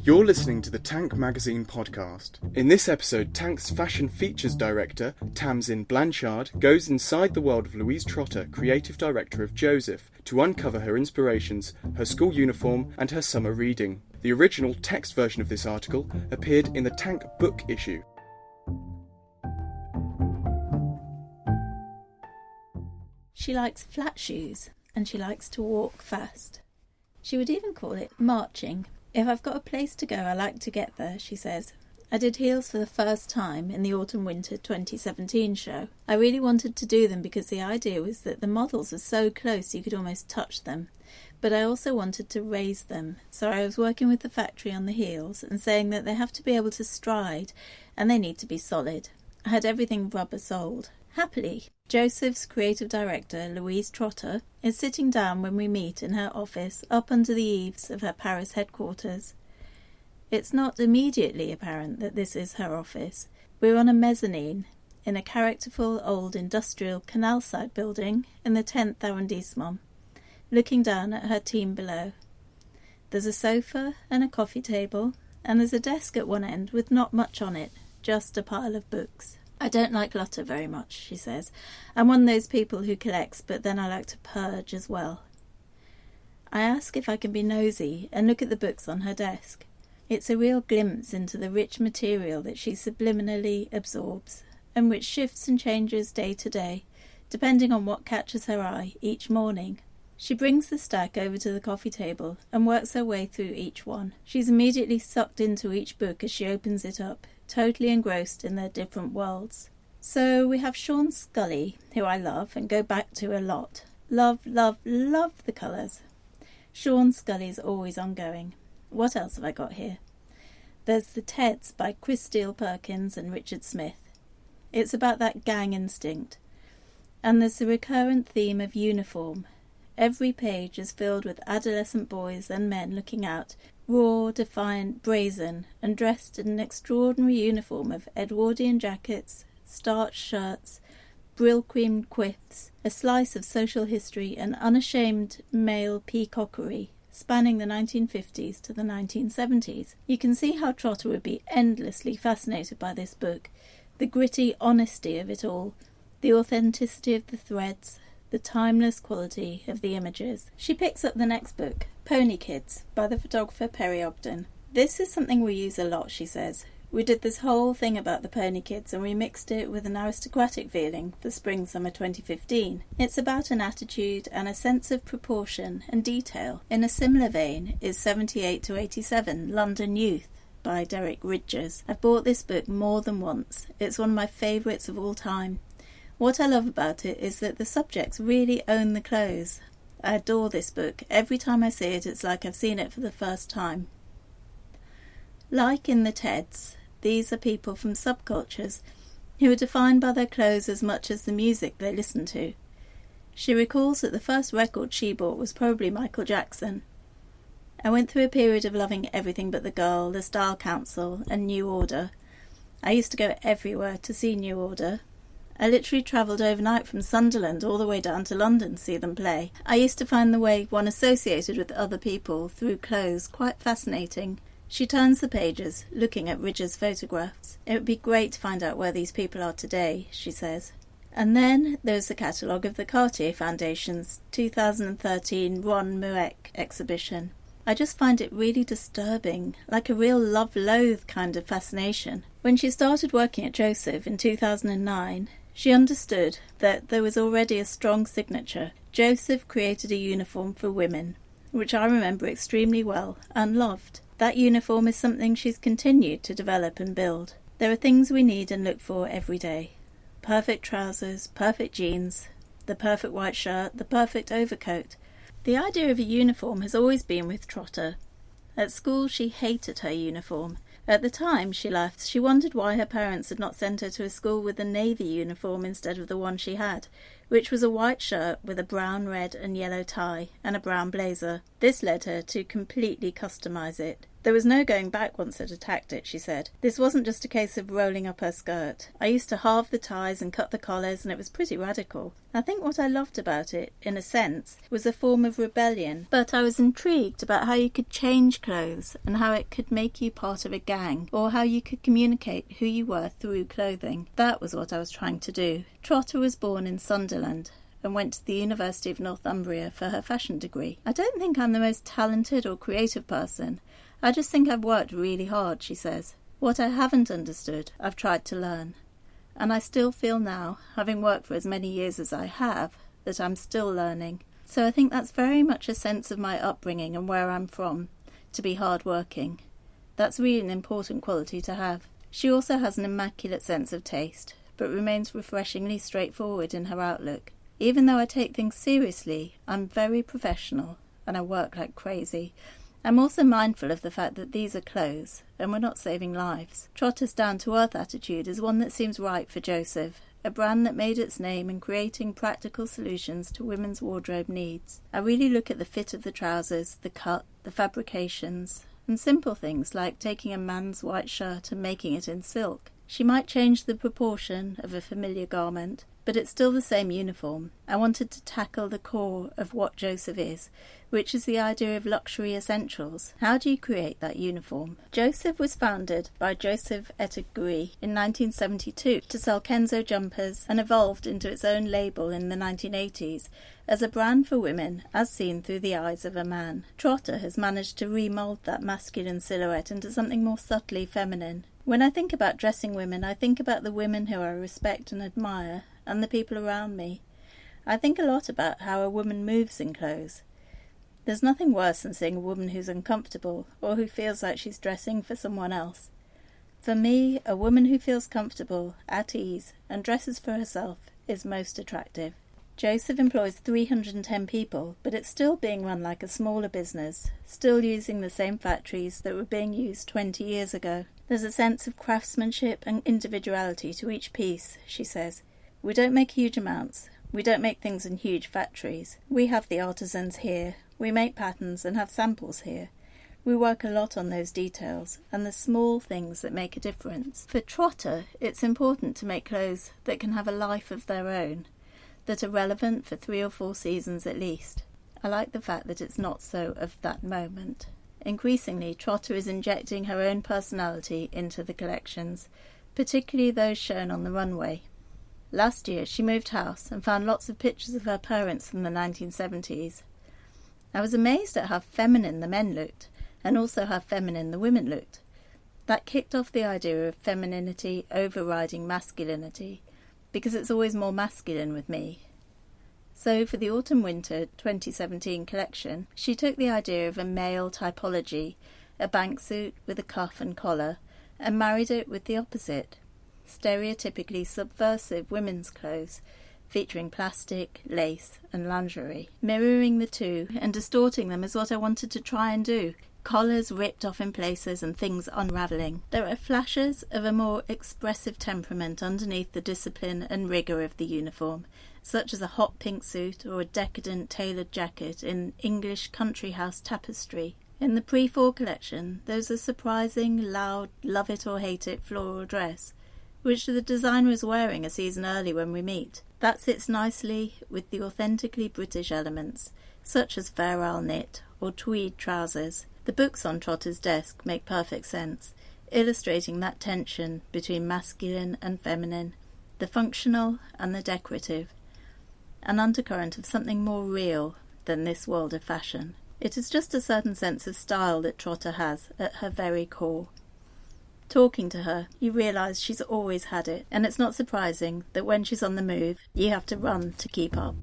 You're listening to the Tank Magazine podcast. In this episode, Tank's fashion features director, Tamsin Blanchard, goes inside the world of Louise Trotter, creative director of Joseph, to uncover her inspirations, her school uniform, and her summer reading. The original text version of this article appeared in the Tank book issue. She likes flat shoes, and she likes to walk fast. She would even call it marching. If I've got a place to go, I like to get there, she says. I did heels for the first time in the Autumn-Winter 2017 show. I really wanted to do them because the idea was that the models were so close you could almost touch them. But I also wanted to raise them, so I was working with the factory on the heels and saying that they have to be able to stride and they need to be solid. I had everything rubber-soled. Happily, Joseph's creative director, Louise Trotter, is sitting down when we meet in her office up under the eaves of her Paris headquarters. It's not immediately apparent that this is her office. We're on a mezzanine in a characterful old industrial canal-side building in the 10th arrondissement, looking down at her team below. There's a sofa and a coffee table, and there's a desk at one end with not much on it, just a pile of books. I don't like clutter very much, she says. I'm one of those people who collects, but then I like to purge as well. I ask if I can be nosy and look at the books on her desk. It's a real glimpse into the rich material that she subliminally absorbs, and which shifts and changes day to day, depending on what catches her eye each morning. She brings the stack over to the coffee table and works her way through each one. She's immediately sucked into each book as she opens it up, totally engrossed in their different worlds. So we have Sean Scully, who I love and go back to a lot. Love, love, love the colours. Sean Scully's always ongoing. What else have I got here? There's The Teds by Chris Steele Perkins and Richard Smith. It's about that gang instinct. And there's the recurrent theme of uniform. Every page is filled with adolescent boys and men looking out, raw, defiant, brazen, and dressed in an extraordinary uniform of Edwardian jackets, starched shirts, brill-creamed quiffs, a slice of social history, and unashamed male peacockery, spanning the 1950s to the 1970s. You can see how Trotter would be endlessly fascinated by this book, the gritty honesty of it all, the authenticity of the threads, the timeless quality of the images. She picks up the next book, Pony Kids, by the photographer Perry Ogden. This is something we use a lot, she says. We did this whole thing about the Pony Kids and we mixed it with an aristocratic feeling for Spring-Summer 2015. It's about an attitude and a sense of proportion and detail. In a similar vein is 78 to 87, London Youth, by Derek Ridgers. I've bought this book more than once. It's one of my favourites of all time. What I love about it is that the subjects really own the clothes. I adore this book. Every time I see it, it's like I've seen it for the first time. Like in The Teds, these are people from subcultures who are defined by their clothes as much as the music they listen to. She recalls that the first record she bought was probably Michael Jackson. I went through a period of loving everything but The Girl, The Style Council, and New Order. I used to go everywhere to see New Order. I literally travelled overnight from Sunderland all the way down to London to see them play. I used to find the way one associated with other people through clothes quite fascinating. She turns the pages, looking at Ridger's photographs. It would be great to find out where these people are today, she says. And then there's the catalogue of the Cartier Foundation's 2013 Ron Mueck exhibition. I just find it really disturbing, like a real love-loathe kind of fascination. When she started working at Joseph in 2009, she understood that there was already a strong signature. Joseph created a uniform for women, which I remember extremely well and loved. That uniform is something she's continued to develop and build. There are things we need and look for every day. Perfect trousers, perfect jeans, the perfect white shirt, the perfect overcoat. The idea of a uniform has always been with Trotter. At school she hated her uniform. At the time, she laughed, she wondered why her parents had not sent her to a school with a navy uniform instead of the one she had, which was a white shirt with a brown, red and yellow tie and a brown blazer. This led her to completely customise it. There was no going back once I'd attacked it, she said. This wasn't just a case of rolling up her skirt. I used to halve the ties and cut the collars, and it was pretty radical. I think what I loved about it, in a sense, was a form of rebellion. But I was intrigued about how you could change clothes and how it could make you part of a gang, or how you could communicate who you were through clothing. That was what I was trying to do. Trotter was born in Sunderland and went to the University of Northumbria for her fashion degree. I don't think I'm the most talented or creative person. I just think I've worked really hard, she says. What I haven't understood, I've tried to learn. And I still feel now, having worked for as many years as I have, that I'm still learning. So I think that's very much a sense of my upbringing and where I'm from, to be hard-working. That's really an important quality to have. She also has an immaculate sense of taste, but remains refreshingly straightforward in her outlook. Even though I take things seriously, I'm very professional, and I work like crazy. I'm also mindful of the fact that these are clothes, and we're not saving lives. Trotter's down-to-earth attitude is one that seems right for Joseph, a brand that made its name in creating practical solutions to women's wardrobe needs. I really look at the fit of the trousers, the cut, the fabrications, and simple things like taking a man's white shirt and making it in silk. She might change the proportion of a familiar garment, but it's still the same uniform. I wanted to tackle the core of what Joseph is, which is the idea of luxury essentials. How do you create that uniform? Joseph was founded by Joseph Ettegri in 1972 to sell Kenzo jumpers and evolved into its own label in the 1980s as a brand for women as seen through the eyes of a man. Trotter has managed to remould that masculine silhouette into something more subtly feminine. When I think about dressing women, I think about the women who I respect and admire, and the people around me. I think a lot about how a woman moves in clothes. There's nothing worse than seeing a woman who's uncomfortable, or who feels like she's dressing for someone else. For me, a woman who feels comfortable, at ease, and dresses for herself is most attractive. Joseph employs 310 people, but it's still being run like a smaller business, still using the same factories that were being used 20 years ago. There's a sense of craftsmanship and individuality to each piece, she says. We don't make huge amounts. We don't make things in huge factories. We have the artisans here. We make patterns and have samples here. We work a lot on those details and the small things that make a difference. For Trotter, it's important to make clothes that can have a life of their own, that are relevant for 3 or 4 seasons at least. I like the fact that it's not so of that moment. Increasingly, Trotter is injecting her own personality into the collections, particularly those shown on the runway. Last year, she moved house and found lots of pictures of her parents from the 1970s. I was amazed at how feminine the men looked, and also how feminine the women looked. That kicked off the idea of femininity overriding masculinity, because it's always more masculine with me. So for the Autumn-Winter 2017 collection, she took the idea of a male typology, a bank suit with a cuff and collar, and married it with the opposite, stereotypically subversive women's clothes, featuring plastic, lace and lingerie. Mirroring the two and distorting them is what I wanted to try and do. Collars ripped off in places and things unravelling. There are flashes of a more expressive temperament underneath the discipline and rigour of the uniform, such as a hot pink suit or a decadent tailored jacket in English country house tapestry. In the pre-fall collection, there's a surprising, loud, love it or hate it floral dress, which the designer is wearing a season early when we meet. That sits nicely with the authentically British elements, such as Fair Isle knit or tweed trousers. The books on Trotter's desk make perfect sense, illustrating that tension between masculine and feminine, the functional and the decorative, an undercurrent of something more real than this world of fashion. It is just a certain sense of style that Trotter has at her very core. Talking to her, you realise she's always had it, and it's not surprising that when she's on the move, you have to run to keep up.